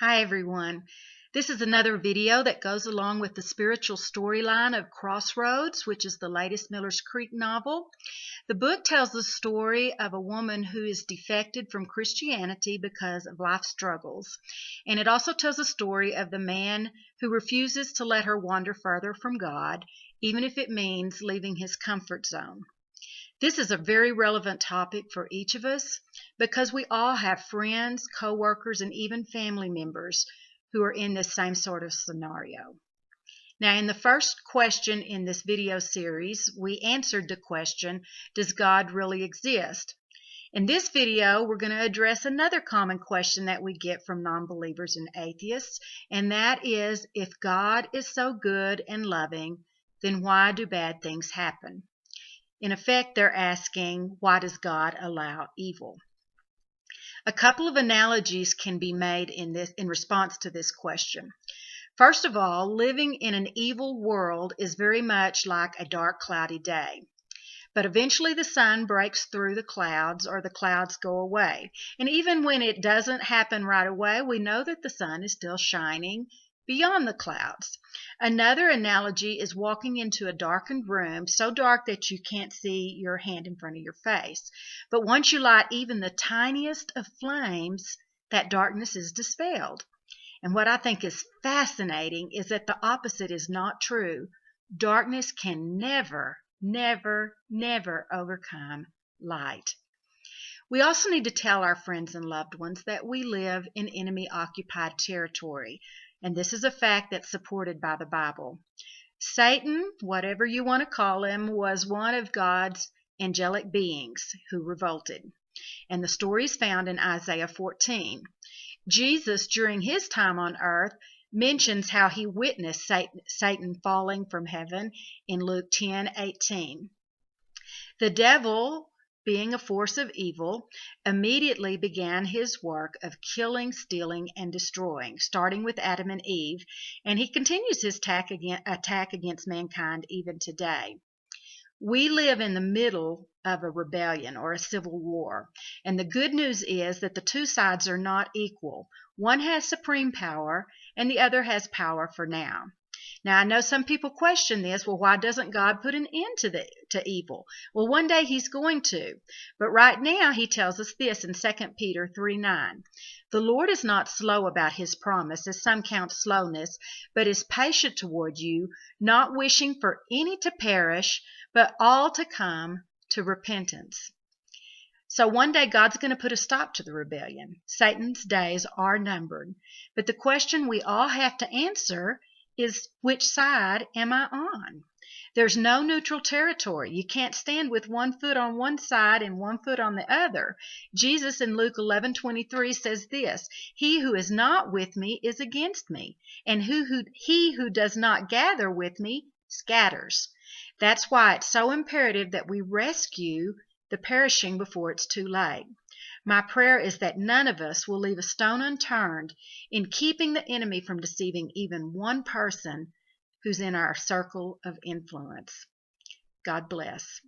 Hi everyone. This is another video that goes along with the spiritual storyline of Crossroads, which is the latest Miller's Creek novel. The book tells the story of a woman who is defected from Christianity because of life struggles. And it also tells the story of the man who refuses to let her wander further from God, even if it means leaving his comfort zone. This is a very relevant topic for each of us because we all have friends, coworkers, and even family members who are in this same sort of scenario. Now, in the first question in this video series, we answered the question, does God really exist? In this video, we're going to address another common question that we get from non-believers and atheists, and that is, if God is so good and loving, then why do bad things happen? In effect, they're asking, why does God allow evil? A couple of analogies can be made in response to this question. First of all, living in an evil world is very much like a dark, cloudy day. But eventually the sun breaks through the clouds or the clouds go away. And even when it doesn't happen right away, we know that the sun is still shining beyond the clouds. Another analogy is walking into a darkened room, so dark that you can't see your hand in front of your face. But once you light even the tiniest of flames, that darkness is dispelled. And what I think is fascinating is that the opposite is not true. Darkness can never overcome light. We also need to tell our friends and loved ones that we live in enemy-occupied territory, and this is a fact that's supported by the Bible. Satan, whatever you want to call him, was one of God's angelic beings who revolted, and the story is found in Isaiah 14. Jesus, during his time on earth, mentions how he witnessed Satan falling from heaven in Luke 10:18. The devil, being a force of evil, immediately began his work of killing, stealing, and destroying, starting with Adam and Eve, and he continues his attack against mankind even today. We live in the middle of a rebellion or a civil war, and the good news is that the two sides are not equal. One has supreme power, and the other has power for now. Now, I know some people question this. Well, why doesn't God put an end to evil? Well, one day he's going to. But right now he tells us this in 2 Peter 3:9. The Lord is not slow about his promise, as some count slowness, but is patient toward you, not wishing for any to perish, but all to come to repentance. So one day God's going to put a stop to the rebellion. Satan's days are numbered. But the question we all have to answer is, which side am I on? There's no neutral territory. You can't stand with one foot on one side and one foot on the other. Jesus in Luke 11:23 says this, he who is not with me is against me, and he who does not gather with me scatters. That's why it's so imperative that we rescue the perishing before it's too late. My prayer is that none of us will leave a stone unturned in keeping the enemy from deceiving even one person who's in our circle of influence. God bless.